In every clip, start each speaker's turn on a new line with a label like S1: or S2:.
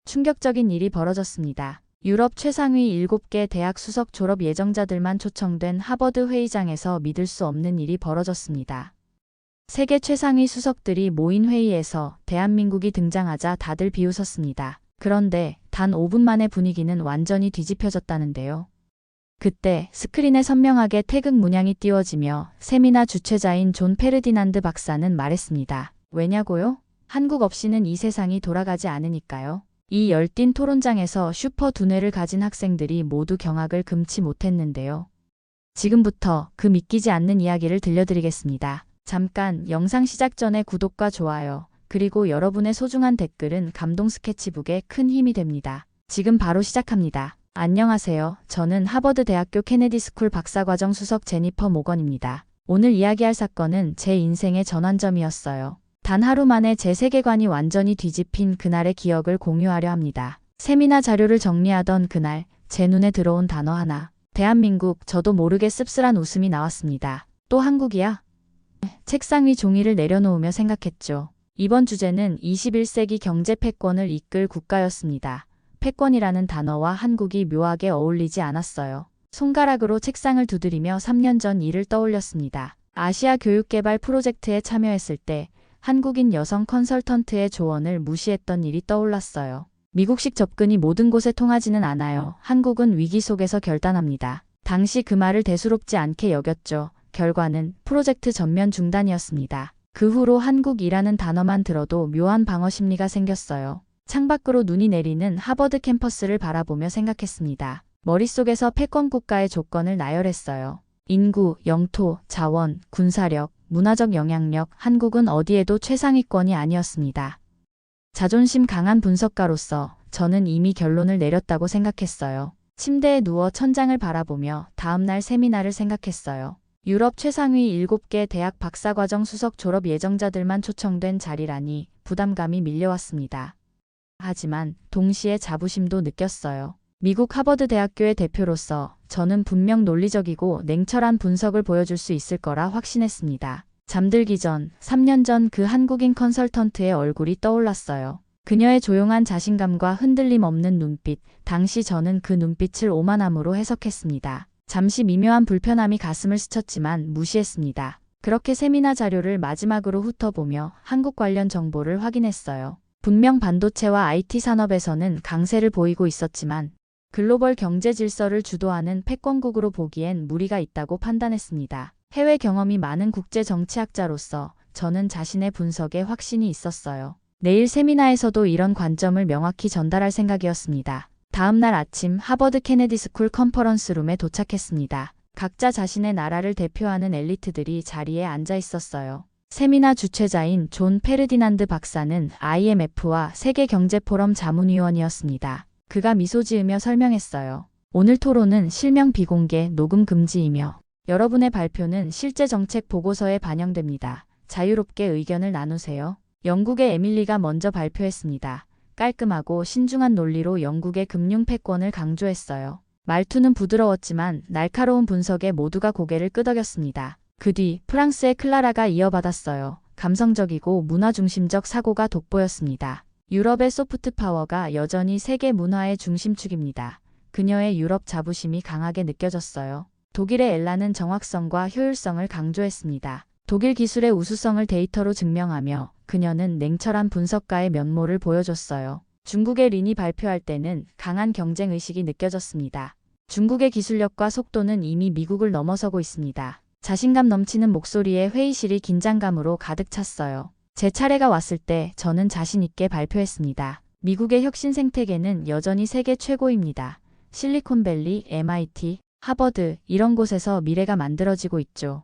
S1: 충격적인 일이 벌어졌습니다. 유럽 최상위 7개 대학 수석 졸업 예정자들만 초청된 하버드 회의장에서 믿을 수 없는 일이 벌어졌습니다. 세계 최상위 수석들이 모인 회의에서 대한민국이 등장하자 다들 비웃었습니다. 그런데 단 5분 만에 분위기는 완전히 뒤집혀졌다는데요. 그때 스크린에 선명하게 태극 문양이 띄워지며 세미나 주최자인 존 페르디난드 박사는 말했습니다. 왜냐고요? 한국 없이는 이 세상이 돌아가지 않으니까요. 이 열띤 토론장에서 슈퍼 두뇌를 가진 학생들이 모두 경악을 금치 못했는데요. 지금부터 그 믿기지 않는 이야기를 들려드리겠습니다. 잠깐 영상 시작 전에 구독과 좋아요, 그리고 여러분의 소중한 댓글은 감동 스케치북에 큰 힘이 됩니다. 지금 바로 시작합니다. 안녕하세요. 저는 하버드 대학교 케네디 스쿨 박사과정 수석 제니퍼 모건입니다. 오늘 이야기할 사건은 제 인생의 전환점이었어요. 단 하루 만에 제 세계관이 완전히 뒤집힌 그날의 기억을 공유하려 합니다. 세미나 자료를 정리하던 그날, 제 눈에 들어온 단어 하나. 대한민국. 저도 모르게 씁쓸한 웃음이 나왔습니다. 또 한국이야? 책상 위 종이를 내려놓으며 생각했죠. 이번 주제는 21세기 경제 패권을 이끌 국가였습니다. 패권이라는 단어와 한국이 묘하게 어울리지 않았어요. 손가락으로 책상을 두드리며 3년 전 일을 떠올렸습니다. 아시아 교육개발 프로젝트에 참여했을 때 한국인 여성 컨설턴트의 조언을 무시했던 일이 떠올랐어요. 미국식 접근이 모든 곳에 통하지는 않아요. 한국은 위기 속에서 결단합니다. 당시 그 말을 대수롭지 않게 여겼죠. 결과는 프로젝트 전면 중단이었습니다. 그 후로 한국이라는 단어만 들어도 묘한 방어 심리가 생겼어요. 창밖으로 눈이 내리는 하버드 캠퍼스를 바라보며 생각했습니다. 머릿속에서 패권 국가의 조건을 나열했어요. 인구, 영토, 자원, 군사력, 문화적 영향력, 한국은 어디에도 최상위권이 아니었습니다. 자존심 강한 분석가로서 저는 이미 결론을 내렸다고 생각했어요. 침대에 누워 천장을 바라보며 다음날 세미나를 생각했어요. 유럽 최상위 7개 대학 박사과정 수석 졸업 예정자들만 초청된 자리라니 부담감이 밀려왔습니다. 하지만 동시에 자부심도 느꼈어요. 미국 하버드 대학교의 대표로서 저는 분명 논리적이고 냉철한 분석을 보여줄 수 있을 거라 확신했습니다. 잠들기 전, 3년 전 그 한국인 컨설턴트의 얼굴이 떠올랐어요. 그녀의 조용한 자신감과 흔들림 없는 눈빛, 당시 저는 그 눈빛을 오만함으로 해석했습니다. 잠시 미묘한 불편함이 가슴을 스쳤지만 무시했습니다. 그렇게 세미나 자료를 마지막으로 훑어보며 한국 관련 정보를 확인했어요. 분명 반도체와 IT 산업에서는 강세를 보이고 있었지만 글로벌 경제 질서를 주도하는 패권국으로 보기엔 무리가 있다고 판단했습니다. 해외 경험이 많은 국제 정치학자로서 저는 자신의 분석에 확신이 있었어요. 내일 세미나에서도 이런 관점을 명확히 전달할 생각이었습니다. 다음 날 아침 하버드 케네디 스쿨 컨퍼런스룸에 도착했습니다. 각자 자신의 나라를 대표하는 엘리트들이 자리에 앉아 있었어요. 세미나 주최자인 존 페르디난드 박사는 IMF와 세계경제포럼 자문위원이었습니다. 그가 미소 지으며 설명했어요. 오늘 토론은 실명 비공개, 녹음 금지이며 여러분의 발표는 실제 정책 보고서에 반영됩니다. 자유롭게 의견을 나누세요. 영국의 에밀리가 먼저 발표했습니다. 깔끔하고 신중한 논리로 영국의 금융 패권을 강조했어요. 말투는 부드러웠지만 날카로운 분석에 모두가 고개를 끄덕였습니다. 그 뒤 프랑스의 클라라가 이어받았어요. 감성적이고 문화중심적 사고가 돋보였습니다. 유럽의 소프트 파워가 여전히 세계 문화의 중심축입니다. 그녀의 유럽 자부심이 강하게 느껴졌어요. 독일의 엘라는 정확성과 효율성을 강조했습니다. 독일 기술의 우수성을 데이터로 증명하며 그녀는 냉철한 분석가의 면모를 보여줬어요. 중국의 린이 발표할 때는 강한 경쟁의식이 느껴졌습니다. 중국의 기술력과 속도는 이미 미국을 넘어서고 있습니다. 자신감 넘치는 목소리에 회의실이 긴장감으로 가득 찼어요. 제 차례가 왔을 때 저는 자신 있게 발표했습니다. 미국의 혁신 생태계는 여전히 세계 최고입니다. 실리콘밸리, MIT, 하버드 이런 곳에서 미래가 만들어지고 있죠.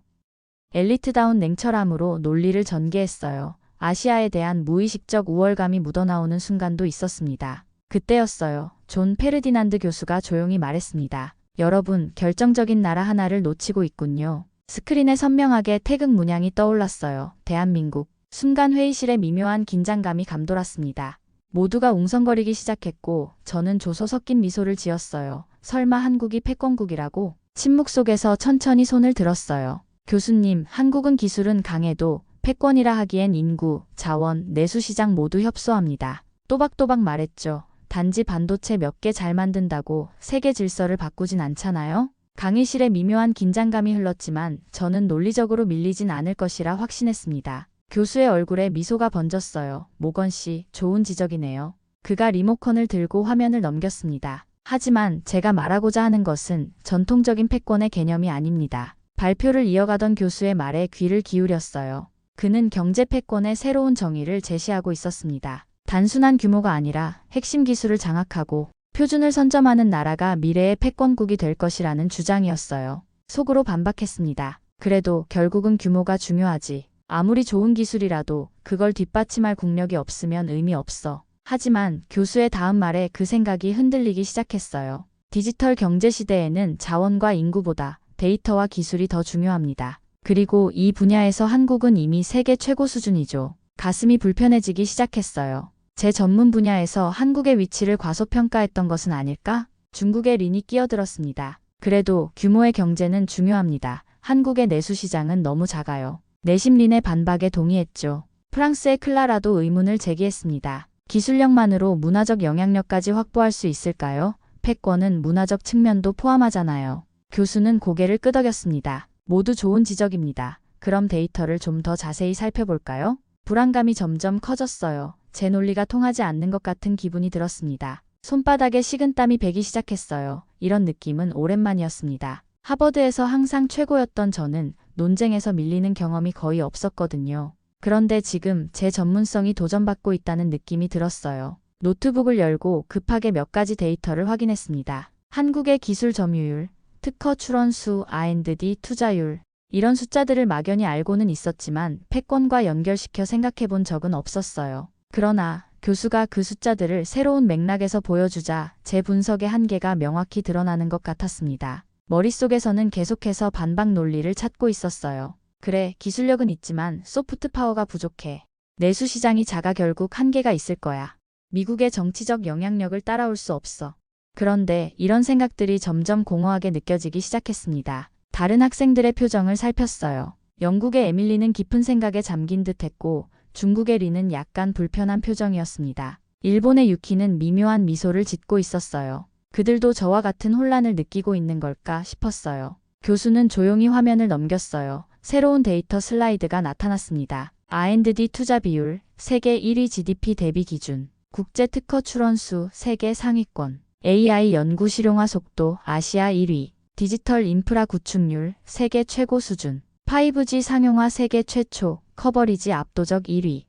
S1: 엘리트다운 냉철함으로 논리를 전개했어요. 아시아에 대한 무의식적 우월감이 묻어나오는 순간도 있었습니다. 그때였어요. 존 페르디난드 교수가 조용히 말했습니다. 여러분, 결정적인 나라 하나를 놓치고 있군요. 스크린에 선명하게 태극 문양이 떠올랐어요. 대한민국. 순간 회의실에 미묘한 긴장감이 감돌았습니다. 모두가 웅성거리기 시작했고 저는 조소 섞인 미소를 지었어요. 설마 한국이 패권국이라고? 침묵 속에서 천천히 손을 들었어요. 교수님, 한국은 기술은 강해도 패권이라 하기엔 인구, 자원, 내수시장 모두 협소합니다. 또박또박 말했죠. 단지 반도체 몇 개 잘 만든다고 세계 질서를 바꾸진 않잖아요. 강의실에 미묘한 긴장감이 흘렀지만 저는 논리적으로 밀리진 않을 것이라 확신했습니다. 교수의 얼굴에 미소가 번졌어요. 모건 씨, 좋은 지적이네요. 그가 리모컨을 들고 화면을 넘겼습니다. 하지만 제가 말하고자 하는 것은 전통적인 패권의 개념이 아닙니다. 발표를 이어가던 교수의 말에 귀를 기울였어요. 그는 경제 패권의 새로운 정의를 제시하고 있었습니다. 단순한 규모가 아니라 핵심 기술을 장악하고 표준을 선점하는 나라가 미래의 패권국이 될 것이라는 주장이었어요. 속으로 반박했습니다. 그래도 결국은 규모가 중요하지. 아무리 좋은 기술이라도 그걸 뒷받침할 국력이 없으면 의미 없어. 하지만 교수의 다음 말에 그 생각이 흔들리기 시작했어요. 디지털 경제 시대에는 자원과 인구보다 데이터와 기술이 더 중요합니다. 그리고 이 분야에서 한국은 이미 세계 최고 수준이죠. 가슴이 불편해지기 시작했어요. 제 전문 분야에서 한국의 위치를 과소평가했던 것은 아닐까? 중국의 린이 끼어들었습니다. 그래도 규모의 경제는 중요합니다. 한국의 내수 시장은 너무 작아요. 내심 린의 반박에 동의했죠. 프랑스의 클라라도 의문을 제기했습니다. 기술력만으로 문화적 영향력까지 확보할 수 있을까요? 패권은 문화적 측면도 포함하잖아요. 교수는 고개를 끄덕였습니다. 모두 좋은 지적입니다. 그럼 데이터를 좀 더 자세히 살펴볼까요? 불안감이 점점 커졌어요. 제 논리가 통하지 않는 것 같은 기분이 들었습니다. 손바닥에 식은땀이 배기 시작했어요. 이런 느낌은 오랜만이었습니다. 하버드에서 항상 최고였던 저는 논쟁에서 밀리는 경험이 거의 없었거든요. 그런데 지금 제 전문성이 도전받고 있다는 느낌이 들었어요. 노트북을 열고 급하게 몇 가지 데이터를 확인했습니다. 한국의 기술 점유율, 특허 출원수, R&D 투자율, 이런 숫자들을 막연히 알고는 있었지만 패권과 연결시켜 생각해 본 적은 없었어요. 그러나 교수가 그 숫자들을 새로운 맥락에서 보여주자 제 분석의 한계가 명확히 드러나는 것 같았습니다. 머릿속에서는 계속해서 반박 논리를 찾고 있었어요. 그래, 기술력은 있지만 소프트 파워가 부족해. 내수 시장이 작아 결국 한계가 있을 거야. 미국의 정치적 영향력을 따라올 수 없어. 그런데 이런 생각들이 점점 공허하게 느껴지기 시작했습니다. 다른 학생들의 표정을 살폈어요. 영국의 에밀리는 깊은 생각에 잠긴 듯 했고 중국의 리는 약간 불편한 표정이었습니다. 일본의 유키는 미묘한 미소를 짓고 있었어요. 그들도 저와 같은 혼란을 느끼고 있는 걸까 싶었어요. 교수는 조용히 화면을 넘겼어요. 새로운 데이터 슬라이드가 나타났습니다. R&D 투자 비율, 세계 1위 GDP 대비 기준, 국제 특허 출원수, 세계 상위권, AI 연구 실용화 속도, 아시아 1위, 디지털 인프라 구축률, 세계 최고 수준, 5G 상용화 세계 최초, 커버리지 압도적 1위,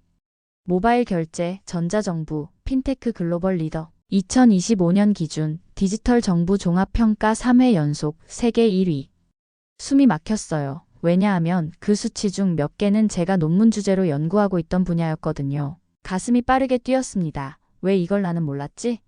S1: 모바일 결제, 전자정부, 핀테크 글로벌 리더, 2025년 기준, 디지털 정부 종합평가 3회 연속, 세계 1위. 숨이 막혔어요. 왜냐하면 그 수치 중 몇 개는 제가 논문 주제로 연구하고 있던 분야였거든요. 가슴이 빠르게 뛰었습니다. 왜 이걸 나는 몰랐지?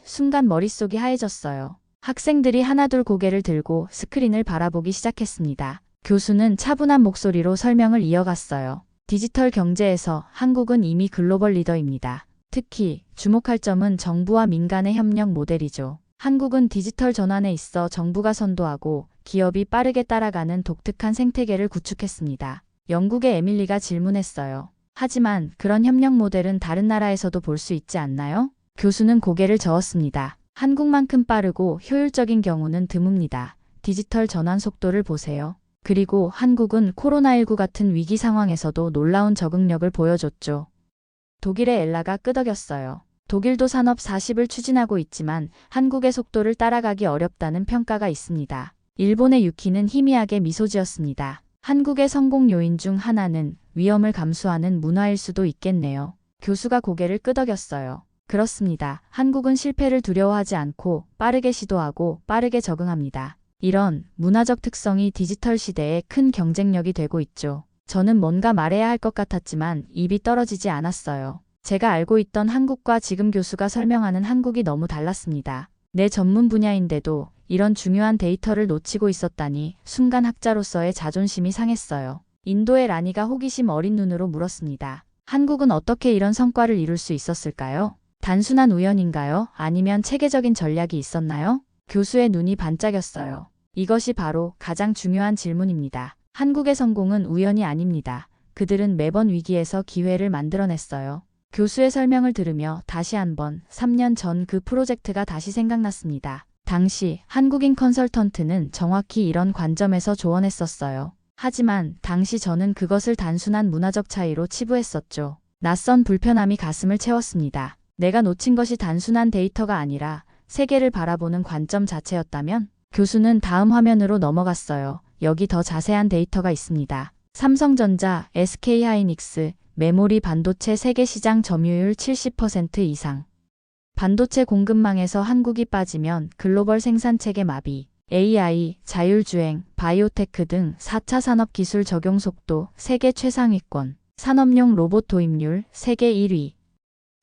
S1: 순간 머릿속이 하얘졌어요. 학생들이 하나둘 고개를 들고 스크린을 바라보기 시작했습니다. 교수는 차분한 목소리로 설명을 이어갔어요. 디지털 경제에서 한국은 이미 글로벌 리더입니다. 특히 주목할 점은 정부와 민간의 협력 모델이죠. 한국은 디지털 전환에 있어 정부가 선도하고 기업이 빠르게 따라가는 독특한 생태계를 구축했습니다. 영국의 에밀리가 질문했어요. 하지만 그런 협력 모델은 다른 나라에서도 볼 수 있지 않나요? 교수는 고개를 저었습니다. 한국만큼 빠르고 효율적인 경우는 드뭅니다. 디지털 전환 속도를 보세요. 그리고 한국은 코로나19 같은 위기 상황에서도 놀라운 적응력을 보여줬죠. 독일의 엘라가 끄덕였어요. 독일도 산업 40을 추진하고 있지만 한국의 속도를 따라가기 어렵다는 평가가 있습니다. 일본의 유키는 희미하게 미소 지었습니다. 한국의 성공 요인 중 하나는 위험을 감수하는 문화일 수도 있겠네요. 교수가 고개를 끄덕였어요. 그렇습니다. 한국은 실패를 두려워하지 않고 빠르게 시도하고 빠르게 적응합니다. 이런 문화적 특성이 디지털 시대에 큰 경쟁력이 되고 있죠. 저는 뭔가 말해야 할 것 같았지만 입이 떨어지지 않았어요. 제가 알고 있던 한국과 지금 교수가 설명하는 한국이 너무 달랐습니다. 내 전문 분야인데도 이런 중요한 데이터를 놓치고 있었다니 순간 학자로서의 자존심이 상했어요. 인도의 라니가 호기심 어린 눈으로 물었습니다. 한국은 어떻게 이런 성과를 이룰 수 있었을까요? 단순한 우연인가요? 아니면 체계적인 전략이 있었나요? 교수의 눈이 반짝였어요. 이것이 바로 가장 중요한 질문입니다. 한국의 성공은 우연이 아닙니다. 그들은 매번 위기에서 기회를 만들어냈어요. 교수의 설명을 들으며 다시 한번 3년 전 그 프로젝트가 다시 생각났습니다. 당시 한국인 컨설턴트는 정확히 이런 관점에서 조언했었어요. 하지만 당시 저는 그것을 단순한 문화적 차이로 치부했었죠. 낯선 불편함이 가슴을 채웠습니다. 내가 놓친 것이 단순한 데이터가 아니라 세계를 바라보는 관점 자체였다면? 교수는 다음 화면으로 넘어갔어요. 여기 더 자세한 데이터가 있습니다. 삼성전자, SK하이닉스, 메모리 반도체 세계 시장 점유율 70% 이상. 반도체 공급망에서 한국이 빠지면 글로벌 생산체계 마비. AI, 자율주행, 바이오테크 등 4차 산업기술 적용 속도 세계 최상위권. 산업용 로봇 도입률 세계 1위.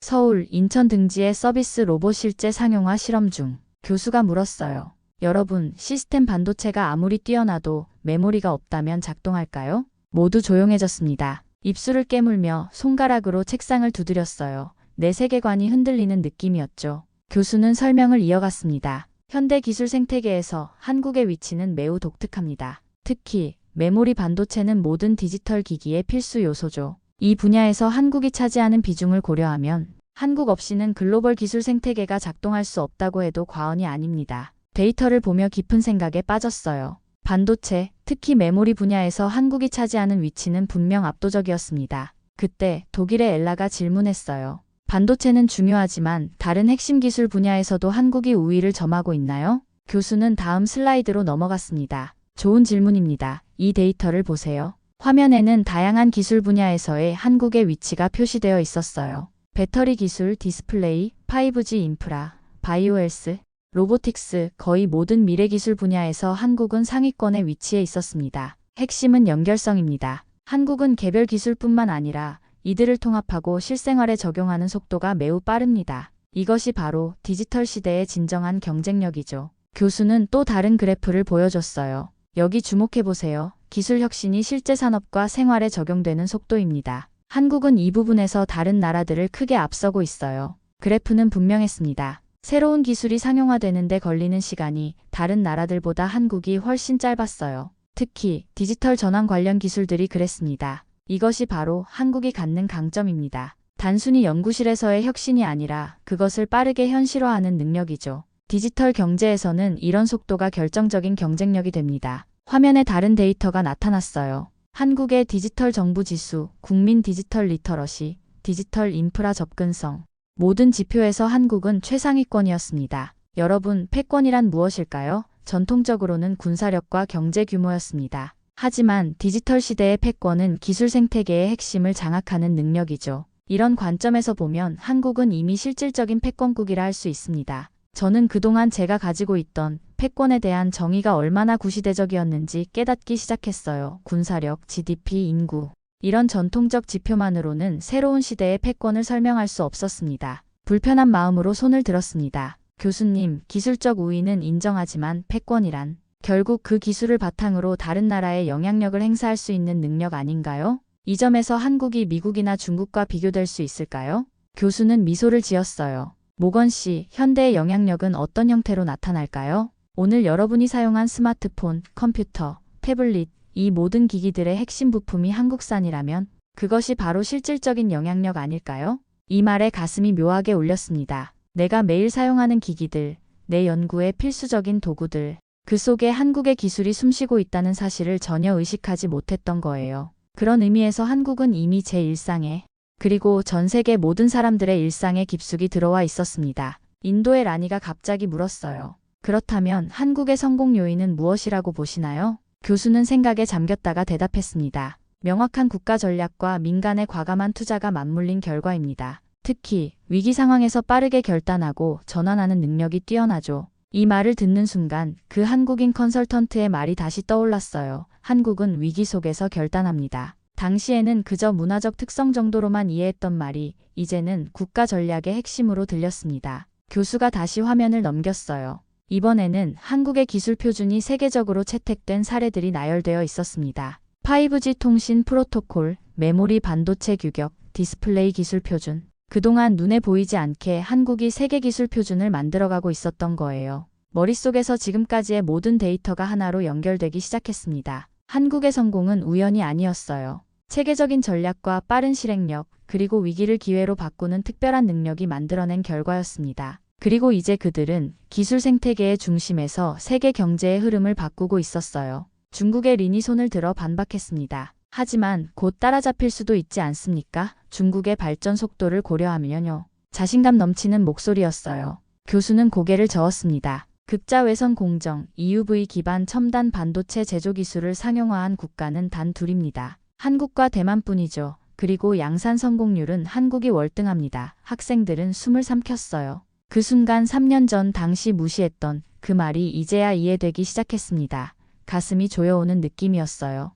S1: 서울, 인천 등지의 서비스 로봇 실제 상용화 실험 중. 교수가 물었어요. 여러분, 시스템 반도체가 아무리 뛰어나도 메모리가 없다면 작동할까요? 모두 조용해졌습니다. 입술을 깨물며 손가락으로 책상을 두드렸어요. 내 세계관이 흔들리는 느낌이었죠. 교수는 설명을 이어갔습니다. 현대 기술 생태계에서 한국의 위치는 매우 독특합니다. 특히 메모리 반도체는 모든 디지털 기기의 필수 요소죠. 이 분야에서 한국이 차지하는 비중을 고려하면 한국 없이는 글로벌 기술 생태계가 작동할 수 없다고 해도 과언이 아닙니다. 데이터를 보며 깊은 생각에 빠졌어요. 반도체, 특히 메모리 분야에서 한국이 차지하는 위치는 분명 압도적이었습니다. 그때 독일의 엘라가 질문했어요. 반도체는 중요하지만 다른 핵심 기술 분야에서도 한국이 우위를 점하고 있나요? 교수는 다음 슬라이드로 넘어갔습니다. 좋은 질문입니다. 이 데이터를 보세요. 화면에는 다양한 기술 분야에서의 한국의 위치가 표시되어 있었어요. 배터리 기술, 디스플레이, 5G 인프라, 바이오헬스, 로보틱스, 거의 모든 미래 기술 분야에서 한국은 상위권에 위치해 있었습니다. 핵심은 연결성입니다. 한국은 개별 기술뿐만 아니라 이들을 통합하고 실생활에 적용하는 속도가 매우 빠릅니다. 이것이 바로 디지털 시대의 진정한 경쟁력이죠. 교수는 또 다른 그래프를 보여줬어요. 여기 주목해보세요. 기술 혁신이 실제 산업과 생활에 적용되는 속도입니다. 한국은 이 부분에서 다른 나라들을 크게 앞서고 있어요. 그래프는 분명했습니다. 새로운 기술이 상용화되는데 걸리는 시간이 다른 나라들보다 한국이 훨씬 짧았어요. 특히 디지털 전환 관련 기술들이 그랬습니다. 이것이 바로 한국이 갖는 강점입니다. 단순히 연구실에서의 혁신이 아니라 그것을 빠르게 현실화하는 능력이죠. 디지털 경제에서는 이런 속도가 결정적인 경쟁력이 됩니다. 화면에 다른 데이터가 나타났어요. 한국의 디지털 정부 지수, 국민 디지털 리터러시, 디지털 인프라 접근성. 모든 지표에서 한국은 최상위권이었습니다. 여러분, 패권이란 무엇일까요? 전통적으로는 군사력과 경제 규모였습니다. 하지만 디지털 시대의 패권은 기술 생태계의 핵심을 장악하는 능력이죠. 이런 관점에서 보면 한국은 이미 실질적인 패권국이라 할 수 있습니다. 저는 그동안 제가 가지고 있던 패권에 대한 정의가 얼마나 구시대적이었는지 깨닫기 시작했어요. 군사력, GDP, 인구. 이런 전통적 지표만으로는 새로운 시대의 패권을 설명할 수 없었습니다. 불편한 마음으로 손을 들었습니다. 교수님, 기술적 우위는 인정하지만 패권이란 결국 그 기술을 바탕으로 다른 나라에 영향력을 행사할 수 있는 능력 아닌가요? 이 점에서 한국이 미국이나 중국과 비교될 수 있을까요? 교수는 미소를 지었어요. 모건 씨, 현대의 영향력은 어떤 형태로 나타날까요? 오늘 여러분이 사용한 스마트폰, 컴퓨터, 태블릿, 이 모든 기기들의 핵심 부품이 한국산이라면 그것이 바로 실질적인 영향력 아닐까요? 이 말에 가슴이 묘하게 울렸습니다. 내가 매일 사용하는 기기들, 내 연구의 필수적인 도구들, 그 속에 한국의 기술이 숨쉬고 있다는 사실을 전혀 의식하지 못했던 거예요. 그런 의미에서 한국은 이미 제 일상에, 그리고 전 세계 모든 사람들의 일상에 깊숙이 들어와 있었습니다. 인도의 라니가 갑자기 물었어요. 그렇다면 한국의 성공 요인은 무엇이라고 보시나요? 교수는 생각에 잠겼다가 대답했습니다. 명확한 국가 전략과 민간의 과감한 투자가 맞물린 결과입니다. 특히 위기 상황에서 빠르게 결단하고 전환하는 능력이 뛰어나죠. 이 말을 듣는 순간 그 한국인 컨설턴트의 말이 다시 떠올랐어요. 한국은 위기 속에서 결단합니다. 당시에는 그저 문화적 특성 정도로만 이해했던 말이 이제는 국가 전략의 핵심으로 들렸습니다. 교수가 다시 화면을 넘겼어요. 이번에는 한국의 기술 표준이 세계적으로 채택된 사례들이 나열되어 있었습니다. 5G 통신 프로토콜, 메모리 반도체 규격, 디스플레이 기술 표준. 그동안 눈에 보이지 않게 한국이 세계 기술 표준을 만들어가고 있었던 거예요. 머릿속에서 지금까지의 모든 데이터가 하나로 연결되기 시작했습니다. 한국의 성공은 우연이 아니었어요. 체계적인 전략과 빠른 실행력, 그리고 위기를 기회로 바꾸는 특별한 능력이 만들어낸 결과였습니다. 그리고 이제 그들은 기술 생태계의 중심에서 세계 경제의 흐름을 바꾸고 있었어요. 중국의 린이 손을 들어 반박했습니다. 하지만 곧 따라잡힐 수도 있지 않습니까? 중국의 발전 속도를 고려하면요. 자신감 넘치는 목소리였어요. 교수는 고개를 저었습니다. 극자외선 공정, EUV 기반 첨단 반도체 제조 기술을 상용화한 국가는 단 둘입니다. 한국과 대만뿐이죠. 그리고 양산 성공률은 한국이 월등합니다. 학생들은 숨을 삼켰어요. 그 순간 3년 전 당시 무시했던 그 말이 이제야 이해되기 시작했습니다. 가슴이 조여오는 느낌이었어요.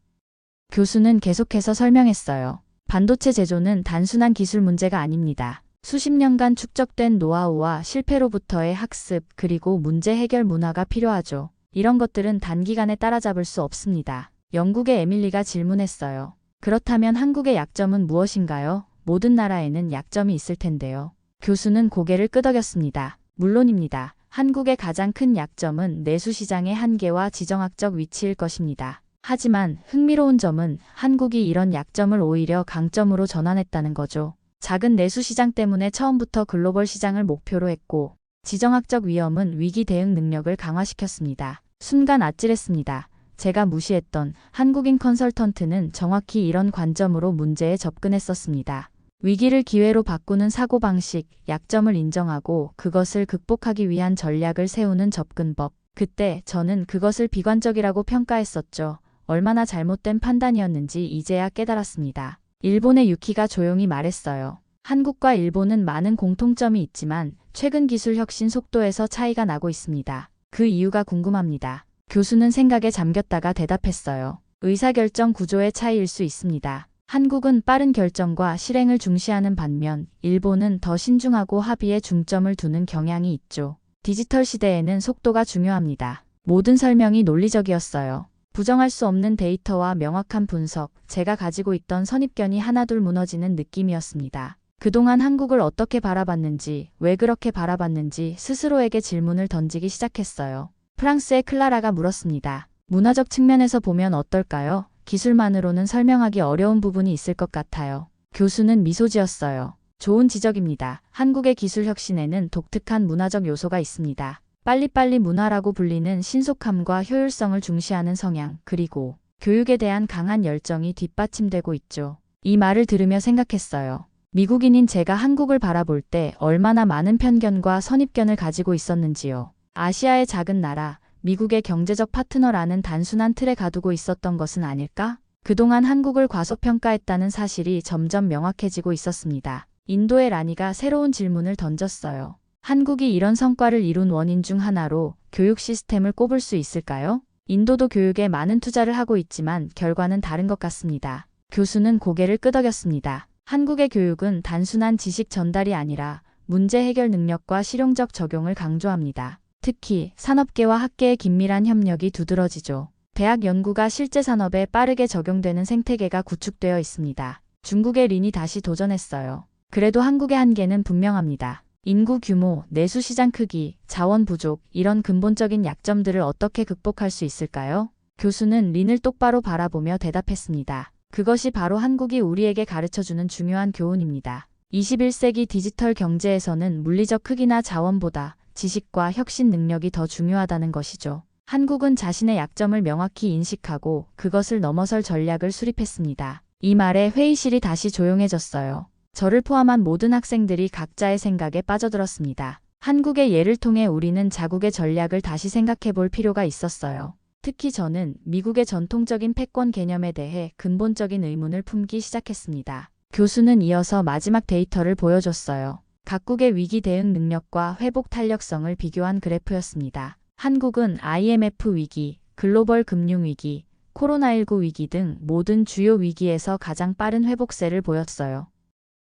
S1: 교수는 계속해서 설명했어요. 반도체 제조는 단순한 기술 문제가 아닙니다. 수십 년간 축적된 노하우와 실패로부터의 학습 그리고 문제 해결 문화가 필요하죠. 이런 것들은 단기간에 따라잡을 수 없습니다. 영국의 에밀리가 질문했어요. 그렇다면 한국의 약점은 무엇인가요? 모든 나라에는 약점이 있을 텐데요. 교수는 고개를 끄덕였습니다. 물론입니다. 한국의 가장 큰 약점은 내수 시장의 한계와 지정학적 위치일 것입니다. 하지만 흥미로운 점은 한국이 이런 약점을 오히려 강점으로 전환했다는 거죠. 작은 내수 시장 때문에 처음부터 글로벌 시장을 목표로 했고, 지정학적 위험은 위기 대응 능력을 강화시켰습니다. 순간 아찔했습니다. 제가 무시했던 한국인 컨설턴트는 정확히 이런 관점으로 문제에 접근했었습니다. 위기를 기회로 바꾸는 사고방식, 약점을 인정하고 그것을 극복하기 위한 전략을 세우는 접근법. 그때 저는 그것을 비관적이라고 평가했었죠. 얼마나 잘못된 판단이었는지 이제야 깨달았습니다. 일본의 유키가 조용히 말했어요. 한국과 일본은 많은 공통점이 있지만 최근 기술 혁신 속도에서 차이가 나고 있습니다. 그 이유가 궁금합니다. 교수는 생각에 잠겼다가 대답했어요. 의사결정 구조의 차이일 수 있습니다. 한국은 빠른 결정과 실행을 중시하는 반면 일본은 더 신중하고 합의에 중점을 두는 경향이 있죠. 디지털 시대에는 속도가 중요합니다. 모든 설명이 논리적이었어요. 부정할 수 없는 데이터와 명확한 분석, 제가 가지고 있던 선입견이 하나둘 무너지는 느낌이었습니다. 그동안 한국을 어떻게 바라봤는지, 왜 그렇게 바라봤는지 스스로에게 질문을 던지기 시작했어요. 프랑스의 클라라가 물었습니다. 문화적 측면에서 보면 어떨까요? 기술만으로는 설명하기 어려운 부분이 있을 것 같아요. 교수는 미소 지었어요. 좋은 지적입니다. 한국의 기술 혁신에는 독특한 문화적 요소가 있습니다. 빨리빨리 문화라고 불리는 신속함과 효율성을 중시하는 성향, 그리고 교육에 대한 강한 열정이 뒷받침되고 있죠. 이 말을 들으며 생각했어요. 미국인인 제가 한국을 바라볼 때 얼마나 많은 편견과 선입견을 가지고 있었는지요. 아시아의 작은 나라, 미국의 경제적 파트너라는 단순한 틀에 가두고 있었던 것은 아닐까? 그동안 한국을 과소평가했다는 사실이 점점 명확해지고 있었습니다. 인도의 라니가 새로운 질문을 던졌어요. 한국이 이런 성과를 이룬 원인 중 하나로 교육 시스템을 꼽을 수 있을까요? 인도도 교육에 많은 투자를 하고 있지만 결과는 다른 것 같습니다. 교수는 고개를 끄덕였습니다. 한국의 교육은 단순한 지식 전달이 아니라 문제 해결 능력과 실용적 적용을 강조합니다. 특히 산업계와 학계의 긴밀한 협력이 두드러지죠. 대학 연구가 실제 산업에 빠르게 적용되는 생태계가 구축되어 있습니다. 중국의 린이 다시 도전했어요. 그래도 한국의 한계는 분명합니다. 인구 규모, 내수 시장 크기, 자원 부족, 이런 근본적인 약점들을 어떻게 극복할 수 있을까요? 교수는 린을 똑바로 바라보며 대답했습니다. 그것이 바로 한국이 우리에게 가르쳐주는 중요한 교훈입니다. 21세기 디지털 경제에서는 물리적 크기나 자원보다 지식과 혁신 능력이 더 중요하다는 것이죠. 한국은 자신의 약점을 명확히 인식하고 그것을 넘어설 전략을 수립했습니다. 이 말에 회의실이 다시 조용해졌어요. 저를 포함한 모든 학생들이 각자의 생각에 빠져들었습니다. 한국의 예를 통해 우리는 자국의 전략을 다시 생각해 볼 필요가 있었어요. 특히 저는 미국의 전통적인 패권 개념에 대해 근본적인 의문을 품기 시작했습니다. 교수는 이어서 마지막 데이터를 보여줬어요. 각국의 위기 대응 능력과 회복 탄력성을 비교한 그래프였습니다. 한국은 IMF 위기, 글로벌 금융 위기, 코로나19 위기 등 모든 주요 위기에서 가장 빠른 회복세를 보였어요.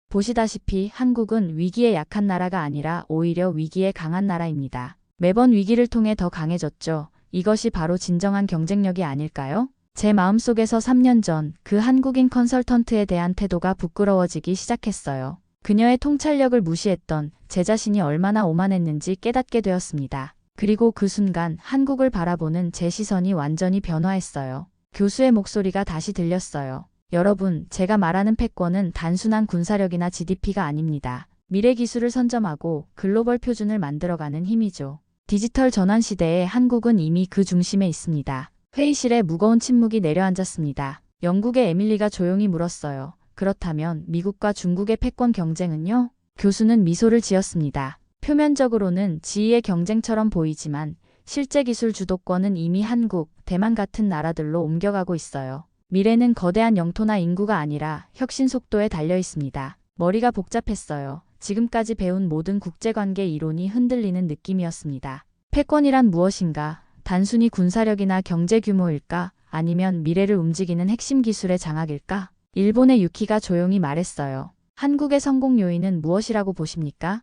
S1: 보시다시피 한국은 위기에 약한 나라가 아니라 오히려 위기에 강한 나라입니다. 매번 위기를 통해 더 강해졌죠. 이것이 바로 진정한 경쟁력이 아닐까요? 제 마음속에서 3년 전 그 한국인 컨설턴트에 대한 태도가 부끄러워지기 시작했어요. 그녀의 통찰력을 무시했던 제 자신이 얼마나 오만했는지 깨닫게 되었습니다. 그리고 그 순간 한국을 바라보는 제 시선이 완전히 변화했어요. 교수의 목소리가 다시 들렸어요. 여러분, 제가 말하는 패권은 단순한 군사력이나 GDP가 아닙니다. 미래 기술을 선점하고 글로벌 표준을 만들어가는 힘이죠. 디지털 전환 시대에 한국은 이미 그 중심에 있습니다. 회의실에 무거운 침묵이 내려앉았습니다. 영국의 에밀리가 조용히 물었어요. 그렇다면 미국과 중국의 패권 경쟁은요? 교수는 미소를 지었습니다. 표면적으로는 지위의 경쟁처럼 보이지만 실제 기술 주도권은 이미 한국, 대만 같은 나라들로 옮겨가고 있어요. 미래는 거대한 영토나 인구가 아니라 혁신 속도에 달려 있습니다. 머리가 복잡했어요. 지금까지 배운 모든 국제관계 이론이 흔들리는 느낌이었습니다. 패권이란 무엇인가? 단순히 군사력이나 경제 규모일까? 아니면 미래를 움직이는 핵심 기술의 장악일까? 일본의 유키가 조용히 말했어요. 한국의 성공 요인은 무엇이라고 보십니까?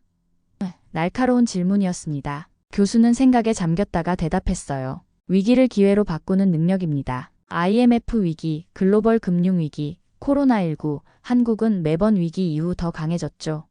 S1: 날카로운 질문이었습니다. 교수는 생각에 잠겼다가 대답했어요. 위기를 기회로 바꾸는 능력입니다. IMF 위기, 글로벌 금융 위기, 코로나19, 한국은 매번 위기 이후 더 강해졌죠.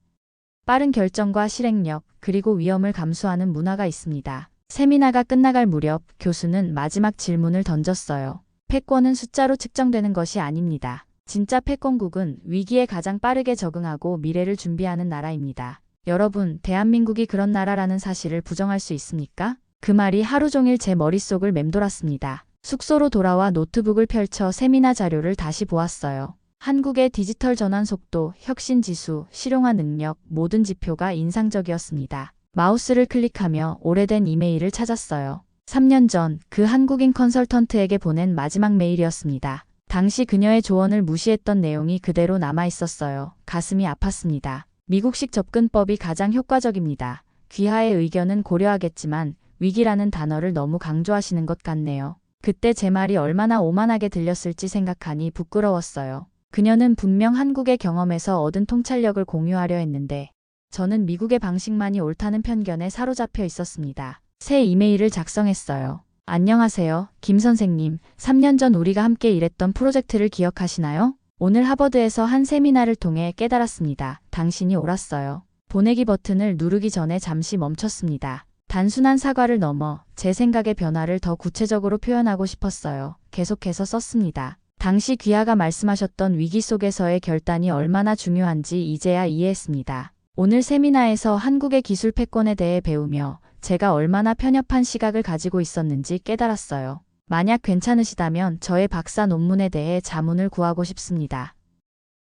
S1: 빠른 결정과 실행력, 그리고 위험을 감수하는 문화가 있습니다. 세미나가 끝나갈 무렵 교수는 마지막 질문을 던졌어요. 패권은 숫자로 측정되는 것이 아닙니다. 진짜 패권국은 위기에 가장 빠르게 적응하고 미래를 준비하는 나라입니다. 여러분, 대한민국이 그런 나라라는 사실을 부정할 수 있습니까? 그 말이 하루 종일 제 머릿속을 맴돌았습니다. 숙소로 돌아와 노트북을 펼쳐 세미나 자료를 다시 보았어요. 한국의 디지털 전환 속도, 혁신 지수, 실용화 능력, 모든 지표가 인상적이었습니다. 마우스를 클릭하며 오래된 이메일을 찾았어요. 3년 전 그 한국인 컨설턴트에게 보낸 마지막 메일이었습니다. 당시 그녀의 조언을 무시했던 내용이 그대로 남아 있었어요. 가슴이 아팠습니다. 미국식 접근법이 가장 효과적입니다. 귀하의 의견은 고려하겠지만 위기라는 단어를 너무 강조하시는 것 같네요. 그때 제 말이 얼마나 오만하게 들렸을지 생각하니 부끄러웠어요. 그녀는 분명 한국의 경험에서 얻은 통찰력을 공유하려 했는데 저는 미국의 방식만이 옳다는 편견에 사로잡혀 있었습니다. 새 이메일을 작성했어요. 안녕하세요, 김 선생님. 3년 전 우리가 함께 일했던 프로젝트를 기억하시나요? 오늘 하버드에서 한 세미나를 통해 깨달았습니다. 당신이 옳았어요. 보내기 버튼을 누르기 전에 잠시 멈췄습니다. 단순한 사과를 넘어 제 생각의 변화를 더 구체적으로 표현하고 싶었어요. 계속해서 썼습니다. 당시 귀하가 말씀하셨던 위기 속에서의 결단이 얼마나 중요한지 이제야 이해했습니다. 오늘 세미나에서 한국의 기술 패권에 대해 배우며 제가 얼마나 편협한 시각을 가지고 있었는지 깨달았어요. 만약 괜찮으시다면 저의 박사 논문에 대해 자문을 구하고 싶습니다.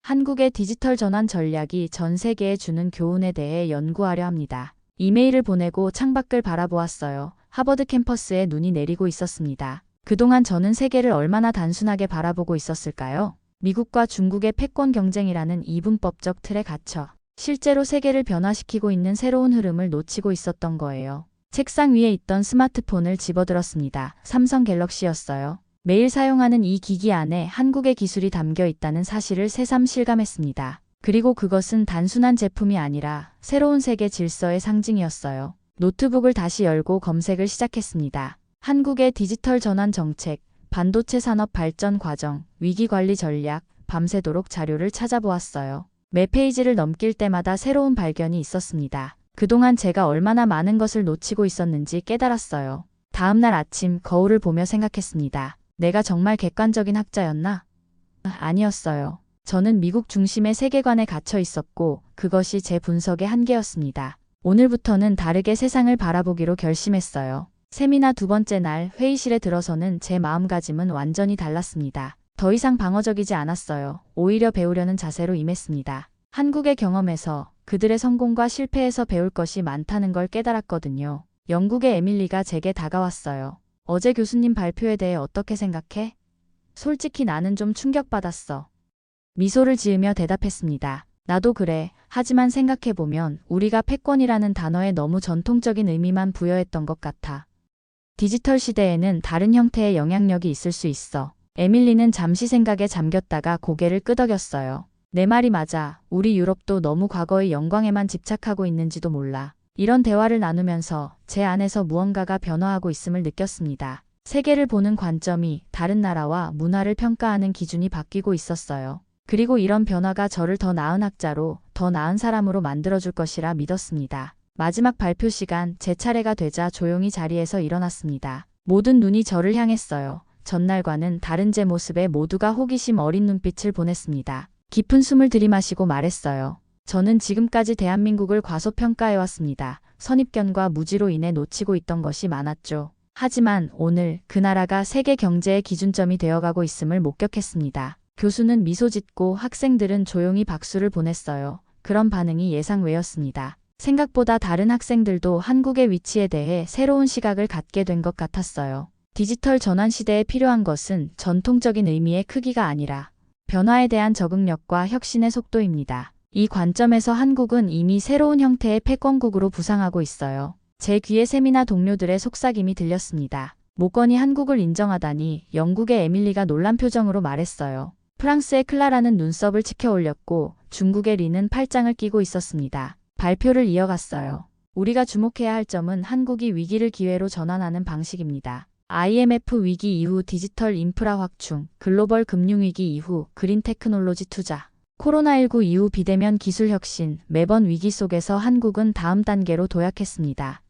S1: 한국의 디지털 전환 전략이 전 세계에 주는 교훈에 대해 연구하려 합니다. 이메일을 보내고 창밖을 바라보았어요. 하버드 캠퍼스에 눈이 내리고 있었습니다. 그동안 저는 세계를 얼마나 단순하게 바라보고 있었을까요? 미국과 중국의 패권 경쟁이라는 이분법적 틀에 갇혀 실제로 세계를 변화시키고 있는 새로운 흐름을 놓치고 있었던 거예요. 책상 위에 있던 스마트폰을 집어들었습니다. 삼성 갤럭시였어요. 매일 사용하는 이 기기 안에 한국의 기술이 담겨 있다는 사실을 새삼 실감했습니다. 그리고 그것은 단순한 제품이 아니라 새로운 세계 질서의 상징이었어요. 노트북을 다시 열고 검색을 시작했습니다. 한국의 디지털 전환 정책, 반도체 산업 발전 과정, 위기 관리 전략, 밤새도록 자료를 찾아보았어요. 매 페이지를 넘길 때마다 새로운 발견이 있었습니다. 그동안 제가 얼마나 많은 것을 놓치고 있었는지 깨달았어요. 다음 날 아침 거울을 보며 생각했습니다. 내가 정말 객관적인 학자였나? 아니었어요. 저는 미국 중심의 세계관에 갇혀 있었고 그것이 제 분석의 한계였습니다. 오늘부터는 다르게 세상을 바라보기로 결심했어요. 세미나 두 번째 날 회의실에 들어서는 제 마음가짐은 완전히 달랐습니다. 더 이상 방어적이지 않았어요. 오히려 배우려는 자세로 임했습니다. 한국의 경험에서 그들의 성공과 실패에서 배울 것이 많다는 걸 깨달았거든요. 영국의 에밀리가 제게 다가왔어요. 어제 교수님 발표에 대해 어떻게 생각해? 솔직히 나는 좀 충격받았어. 미소를 지으며 대답했습니다. 나도 그래. 하지만 생각해보면 우리가 패권이라는 단어에 너무 전통적인 의미만 부여했던 것 같아. 디지털 시대에는 다른 형태의 영향력이 있을 수 있어. 에밀리는 잠시 생각에 잠겼다가 고개를 끄덕였어요. 내 말이 맞아. 우리 유럽도 너무 과거의 영광에만 집착하고 있는지도 몰라. 이런 대화를 나누면서 제 안에서 무언가가 변화하고 있음을 느꼈습니다. 세계를 보는 관점이 다른 나라와 문화를 평가하는 기준이 바뀌고 있었어요. 그리고 이런 변화가 저를 더 나은 학자로, 더 나은 사람으로 만들어줄 것이라 믿었습니다. 마지막 발표 시간 제 차례가 되자 조용히 자리에서 일어났습니다. 모든 눈이 저를 향했어요. 전날과는 다른 제 모습에 모두가 호기심 어린 눈빛을 보냈습니다. 깊은 숨을 들이마시고 말했어요. 저는 지금까지 대한민국을 과소평가해왔습니다. 선입견과 무지로 인해 놓치고 있던 것이 많았죠. 하지만 오늘 그 나라가 세계 경제의 기준점이 되어가고 있음을 목격했습니다. 교수는 미소 짓고 학생들은 조용히 박수를 보냈어요. 그런 반응이 예상 외였습니다. 생각보다 다른 학생들도 한국의 위치에 대해 새로운 시각을 갖게 된 것 같았어요. 디지털 전환 시대에 필요한 것은 전통적인 의미의 크기가 아니라 변화에 대한 적응력과 혁신의 속도입니다. 이 관점에서 한국은 이미 새로운 형태의 패권국으로 부상하고 있어요. 제 귀에 세미나 동료들의 속삭임이 들렸습니다. 모건이 한국을 인정하다니. 영국의 에밀리가 놀란 표정으로 말했어요. 프랑스의 클라라는 눈썹을 치켜 올렸고 중국의 리는 팔짱을 끼고 있었습니다. 발표를 이어갔어요. 우리가 주목해야 할 점은 한국이 위기를 기회로 전환하는 방식입니다. IMF 위기 이후 디지털 인프라 확충, 글로벌 금융위기 이후 그린 테크놀로지 투자, 코로나19 이후 비대면 기술 혁신, 매번 위기 속에서 한국은 다음 단계로 도약했습니다.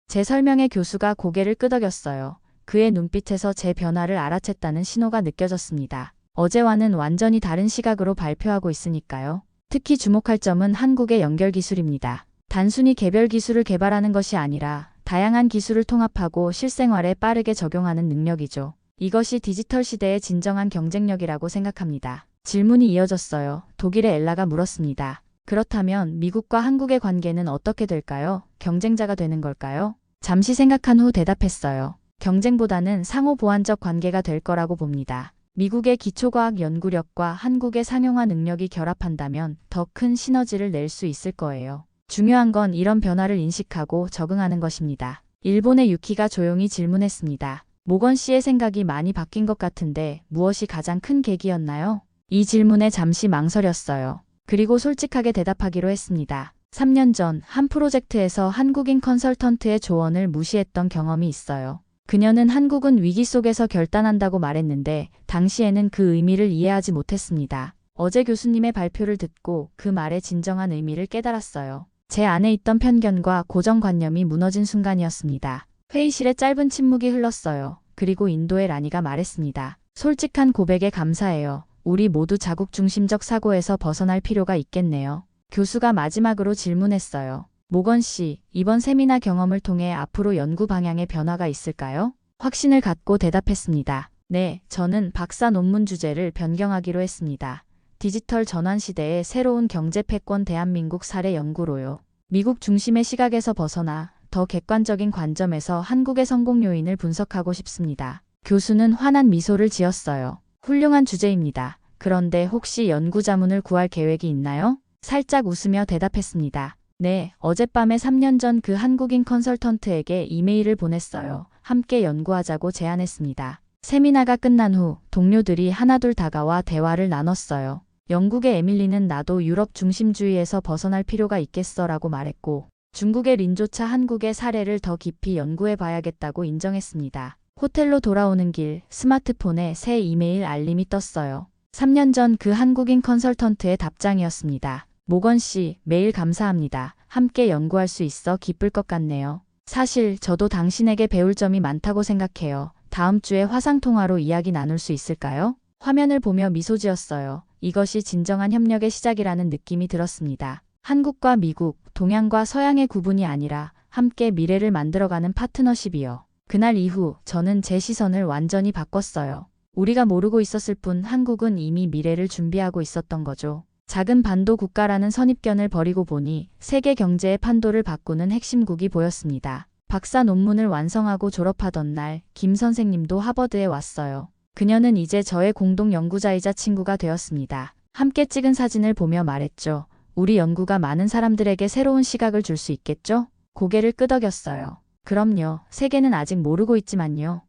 S1: 제 설명에 교수가 고개를 끄덕였어요. 그의 눈빛에서 제 변화를 알아챘다는 신호가 느껴졌습니다. 어제와는 완전히 다른 시각으로 발표하고 있으니까요. 특히 주목할 점은 한국의 연결 기술입니다. 단순히 개별 기술을 개발하는 것이 아니라 다양한 기술을 통합하고 실생활에 빠르게 적용하는 능력이죠. 이것이 디지털 시대의 진정한 경쟁력이라고 생각합니다. 질문이 이어졌어요. 독일의 엘라가 물었습니다. 그렇다면 미국과 한국의 관계는 어떻게 될까요? 경쟁자가 되는 걸까요? 잠시 생각한 후 대답했어요. 경쟁보다는 상호 보완적 관계가 될 거라고 봅니다. 미국의 기초과학 연구력과 한국의 상용화 능력이 결합한다면 더 큰 시너지를 낼 수 있을 거예요. 중요한 건 이런 변화를 인식하고 적응하는 것입니다. 일본의 유키가 조용히 질문했습니다. 모건 씨의 생각이 많이 바뀐 것 같은데 무엇이 가장 큰 계기였나요? 이 질문에 잠시 망설였어요. 그리고 솔직하게 대답하기로 했습니다. 3년 전 한 프로젝트에서 한국인 컨설턴트의 조언을 무시했던 경험이 있어요. 그녀는 한국은 위기 속에서 결단한다고 말했는데 당시에는 그 의미를 이해하지 못했습니다. 어제 교수님의 발표를 듣고 그 말의 진정한 의미를 깨달았어요. 제 안에 있던 편견과 고정관념이 무너진 순간이었습니다. 회의실에 짧은 침묵이 흘렀어요. 그리고 인도의 라니가 말했습니다. 솔직한 고백에 감사해요. 우리 모두 자국중심적 사고에서 벗어날 필요가 있겠네요. 교수가 마지막으로 질문했어요. 모건 씨, 이번 세미나 경험을 통해 앞으로 연구 방향의 변화가 있을까요? 확신을 갖고 대답했습니다. 네, 저는 박사 논문 주제를 변경하기로 했습니다. 디지털 전환 시대의 새로운 경제 패권 대한민국 사례 연구로요. 미국 중심의 시각에서 벗어나 더 객관적인 관점에서 한국의 성공 요인을 분석하고 싶습니다. 교수는 환한 미소를 지었어요. 훌륭한 주제입니다. 그런데 혹시 연구 자문을 구할 계획이 있나요? 살짝 웃으며 대답했습니다. 네, 어젯밤에 3년 전 그 한국인 컨설턴트에게 이메일을 보냈어요. 함께 연구하자고 제안했습니다. 세미나가 끝난 후 동료들이 하나둘 다가와 대화를 나눴어요. 영국의 에밀리는 나도 유럽 중심주의에서 벗어날 필요가 있겠어라고 말했고 중국의 린조차 한국의 사례를 더 깊이 연구해 봐야겠다고 인정했습니다. 호텔로 돌아오는 길 스마트폰에 새 이메일 알림이 떴어요. 3년 전 그 한국인 컨설턴트의 답장이었습니다. 모건 씨, 메일 감사합니다. 함께 연구할 수 있어 기쁠 것 같네요. 사실 저도 당신에게 배울 점이 많다고 생각해요. 다음 주에 화상통화로 이야기 나눌 수 있을까요? 화면을 보며 미소 지었어요. 이것이 진정한 협력의 시작이라는 느낌이 들었습니다. 한국과 미국, 동양과 서양의 구분이 아니라 함께 미래를 만들어가는 파트너십이요. 그날 이후 저는 제 시선을 완전히 바꿨어요. 우리가 모르고 있었을 뿐 한국은 이미 미래를 준비하고 있었던 거죠. 작은 반도 국가라는 선입견을 버리고 보니 세계 경제의 판도를 바꾸는 핵심국이 보였습니다. 박사 논문을 완성하고 졸업하던 날 김 선생님도 하버드에 왔어요. 그녀는 이제 저의 공동 연구자이자 친구가 되었습니다. 함께 찍은 사진을 보며 말했죠. 우리 연구가 많은 사람들에게 새로운 시각을 줄 수 있겠죠? 고개를 끄덕였어요. 그럼요. 세계는 아직 모르고 있지만요.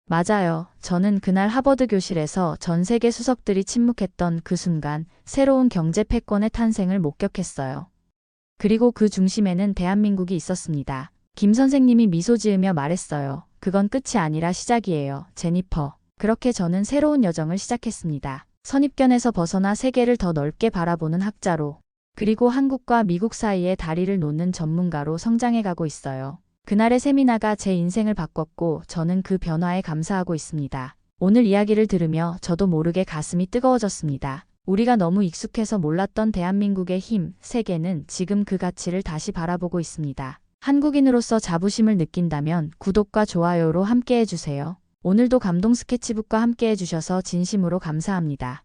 S1: 맞아요. 저는 그날 하버드 교실에서 전 세계 수석들이 침묵했던 그 순간 새로운 경제 패권의 탄생을 목격했어요. 그리고 그 중심에는 대한민국이 있었습니다. 김 선생님이 미소 지으며 말했어요. 그건 끝이 아니라 시작이에요. 제니퍼. 그렇게 저는 새로운 여정을 시작했습니다. 선입견에서 벗어나 세계를 더 넓게 바라보는 학자로, 그리고 한국과 미국 사이에 다리를 놓는 전문가로 성장해가고 있어요. 그날의 세미나가 제 인생을 바꿨고 저는 그 변화에 감사하고 있습니다. 오늘 이야기를 들으며 저도 모르게 가슴이 뜨거워졌습니다. 우리가 너무 익숙해서 몰랐던 대한민국의 힘, 세계는 지금 그 가치를 다시 바라보고 있습니다. 한국인으로서 자부심을 느낀다면 구독과 좋아요로 함께 해주세요. 오늘도 감동 스케치북과 함께 해주셔서 진심으로 감사합니다.